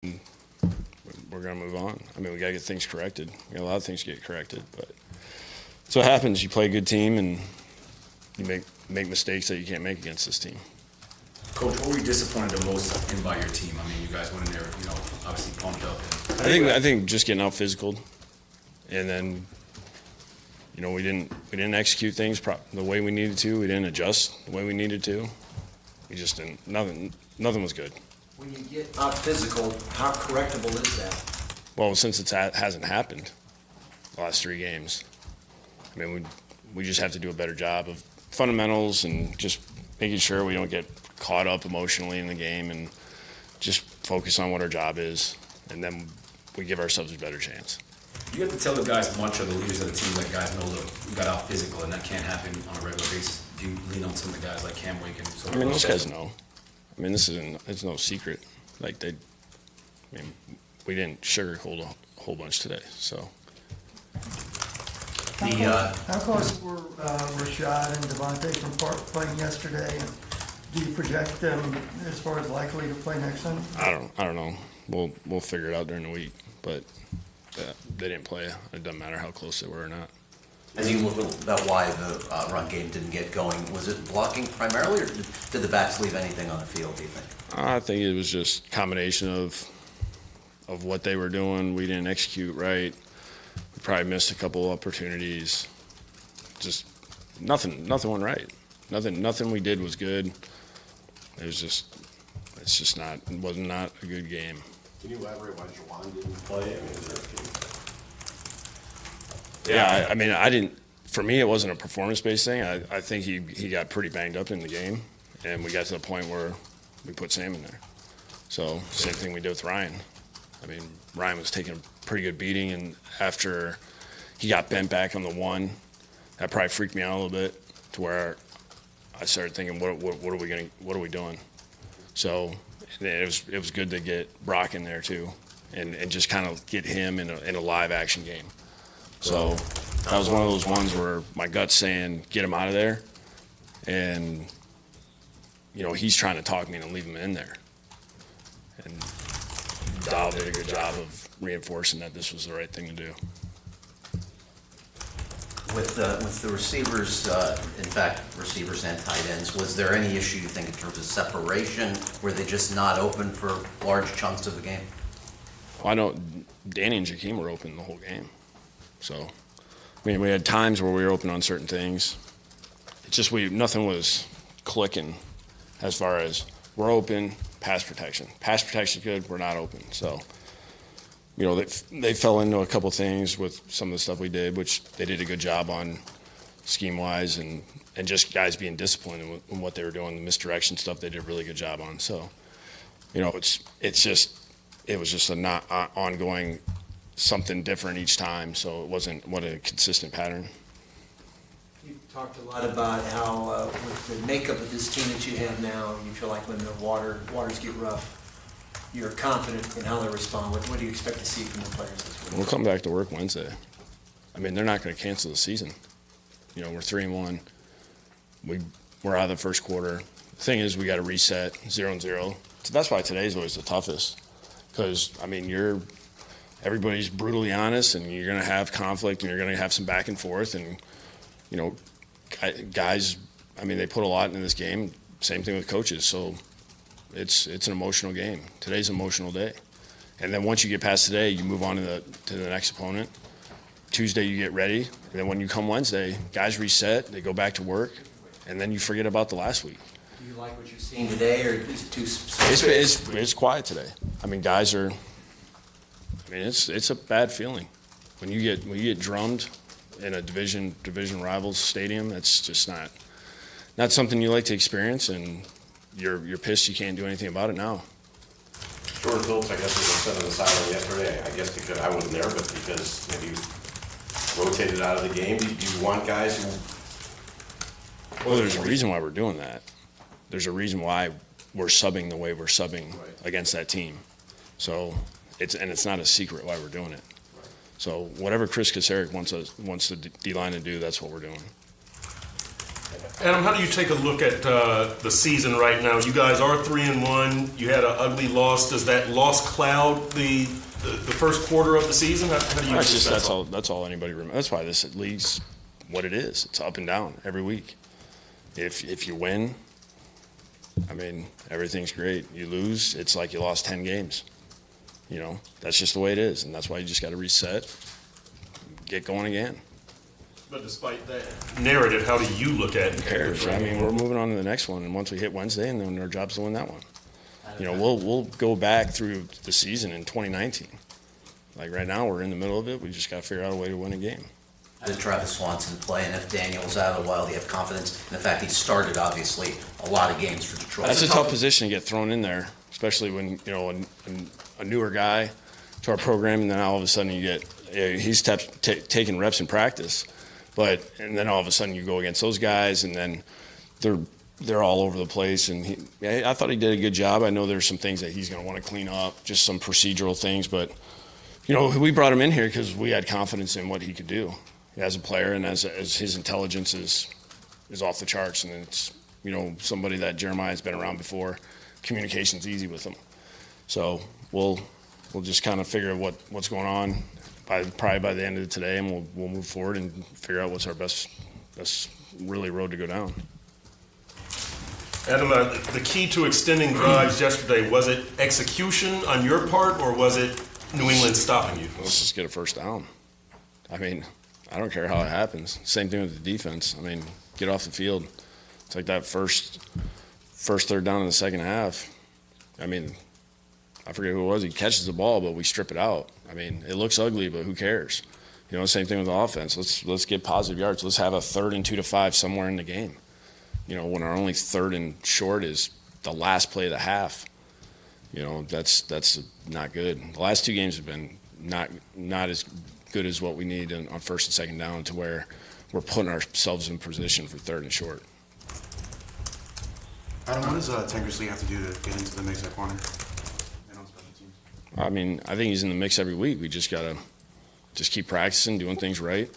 we're going to move on. I mean, we got to get things corrected. We got a lot of things to get corrected, but that's what happens. You play a good team and you make mistakes that you can't make against this team. Coach, what were you disappointed the most in by your team? I mean, you guys went in there, obviously pumped up. I think just getting out physical, and then we didn't execute things the way we needed to. We didn't adjust the way we needed to. We just didn't. Nothing was good. When you get out physical, how correctable is that? Well, since it hasn't happened the last 3 games, I mean, we just have to do a better job of fundamentals and just making sure we don't get caught up emotionally in the game and just focus on what our job is, and then we give ourselves a better chance. You have to tell the guys, much of the leaders of the team, that guys know that we got out physical and that can't happen on a regular basis. Do you lean on some of the guys like Cam Wake and so? I mean, those guys know. I mean, it's no secret. We didn't sugarcoat a whole bunch today, so. How close were Rashad and Devontae from playing yesterday? And do you project them as far as likely to play next Sunday? I don't know. We'll figure it out during the week, but they didn't play. It doesn't matter how close they were or not. As you look about why the run game didn't get going, was it blocking primarily, or did the backs leave anything on the field, do you think? I think it was just a combination of what they were doing. We didn't execute right. We probably missed a couple opportunities. Just nothing went right. Nothing we did was good. It was not a good game. Can you elaborate why Juwan didn't play? I mean, is there Yeah, I mean, I didn't. For me, it wasn't a performance-based thing. I think he got pretty banged up in the game, and we got to the point where we put Sam in there. So same thing we did with Ryan. I mean, Ryan was taking a pretty good beating, and after he got bent back on the 1, that probably freaked me out a little bit, to where I started thinking, what are we doing? So it was good to get Brock in there too, and just kind of get him in a live action game. So that was one of those ones where my gut's saying, get him out of there. And, he's trying to talk me into leave him in there. And Dow did a good job of reinforcing that this was the right thing to do. With the receivers, in fact, receivers and tight ends, was there any issue, you think, in terms of separation? Were they just not open for large chunks of the game? Well, I know Danny and Jakeem were open the whole game. So, I mean, we had times where we were open on certain things. It's just nothing was clicking as far as we're open, pass protection. Pass protection good, we're not open. So, they fell into a couple things with some of the stuff we did, which they did a good job on scheme-wise, and just guys being disciplined in what they were doing. The misdirection stuff they did a really good job on. So, it was just a not ongoing something different each time, so it wasn't a consistent pattern. You talked a lot about how with the makeup of this team that you have now, you feel like when the waters get rough, you're confident in how they respond. What do you expect to see from the players this week? We'll come back to work Wednesday. I mean, they're not going to cancel the season. We're 3-1. We're out of the first quarter. The thing is, we got to reset 0-0. So that's why today's always the toughest, because I mean, everybody's brutally honest, and you're going to have conflict, and you're going to have some back and forth. And, guys, I mean, they put a lot into this game. Same thing with coaches. So it's an emotional game. Today's an emotional day. And then once you get past today, you move on to the next opponent. Tuesday, you get ready. And then when you come Wednesday, guys reset. They go back to work. And then you forget about the last week. Do you like what you're seeing today, or is it too It's quiet today. I mean, guys are – I mean, it's a bad feeling when you get drummed in a division rivals stadium. That's just not something you like to experience, and you're pissed you can't do anything about it now. Jordan Phillips, I guess, was upset on the sideline yesterday. I guess because I wasn't there, but because maybe rotated out of the game. Do you want guys who? Well, there's a reason why we're doing that. There's a reason why we're subbing the way we're subbing against that team. So. It's not a secret why we're doing it. So whatever Chris Kasarik wants the D-line to do, that's what we're doing. Adam, how do you take a look at the season right now? You guys are 3-1. You had an ugly loss. Does that loss cloud the first quarter of the season? How do you? That's all anybody remembers. That's why this league's what it is. It's up and down every week. If you win, I mean, everything's great. You lose, it's like you lost 10 games. You know, that's just the way it is, and that's why you just got to reset, get going again. But despite that narrative, how do you look at it? Who cares? I mean, we're moving on to the next one, and once we hit Wednesday, and then our job's to win that one. You know, we'll go back through the season in 2019. Like right now, we're in the middle of it. We just got to figure out a way to win a game. How did Travis Swanson play? And if Daniel's out a while, do you have confidence in the fact he started, obviously, a lot of games for Detroit? That's a tough position to get thrown in there, especially when, you know, a newer guy to our program, and then all of a sudden you get he's taking reps in practice. And then all of a sudden you go against those guys, and then they're all over the place. And I thought he did a good job. I know there's some things that he's going to want to clean up, just some procedural things. But, you know, we brought him in here because we had confidence in what he could do as a player, and as his intelligence is off the charts. And it's, you know, somebody that Jeremiah's been around before. Communication's easy with him. So we'll just kind of figure out what's going on. Probably by the end of today, and we'll move forward and figure out what's our best really road to go down. Adam, the key to extending drives yesterday, was it execution on your part, or was it New England stopping you? Let's just get a first down. I mean, I don't care how it happens. Same thing with the defense. I mean, get off the field. It's like that first third down in the second half. I mean, I forget who it was. He catches the ball, but we strip it out. I mean, it looks ugly, but who cares? You know, same thing with the offense. Let's get positive yards. Let's have a 3rd and 2 to 5 somewhere in the game. You know, when our only 3rd and short is the last play of the half. You know, that's not good. The last 2 games have been not as good as what we need on 1st and 2nd down, to where we're putting ourselves in position for 3rd and short. Adam, what does Tankersley have to do to get into the mix at corner? I mean, I think he's in the mix every week. We just got to keep practicing, doing things right.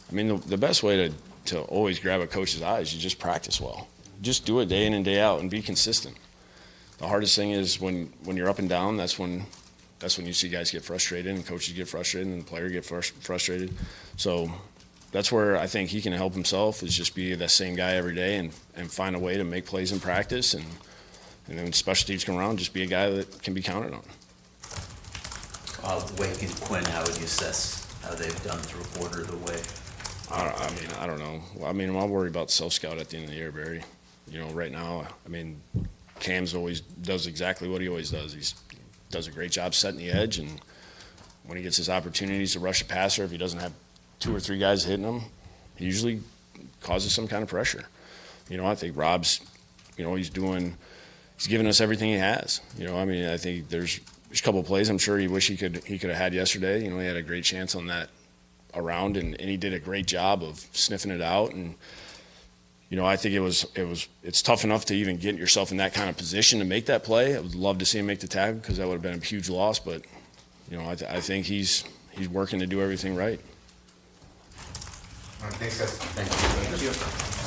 I mean, the best way to always grab a coach's eye is you just practice well. Just do it day in and day out and be consistent. The hardest thing is when you're up and down, that's when you see guys get frustrated and coaches get frustrated and the player get frustrated. So that's where I think he can help himself, is just be the same guy every day and find a way to make plays in practice. And then when special teams come around, just be a guy that can be counted on. Wake and Quinn, how would you assess how they've done through a quarter of the way? I don't know. I mean, I'll worry about self-scout at the end of the year, Barry. You know, right now, I mean, Cam's always does exactly what he always does. He does a great job setting the edge, and when he gets his opportunities to rush a passer, if he doesn't have 2 or 3 guys hitting him, he usually causes some kind of pressure. You know, I think Rob's, you know, he's giving us everything he has. You know, I mean, I think there's a couple of plays I'm sure he wish he could have had yesterday. You know, he had a great chance on that around, and he did a great job of sniffing it out. And you know, I think it's tough enough to even get yourself in that kind of position to make that play. I would love to see him make the tackle, because that would have been a huge loss. But you know, I think he's working to do everything right. All right, thanks, guys. Thank you.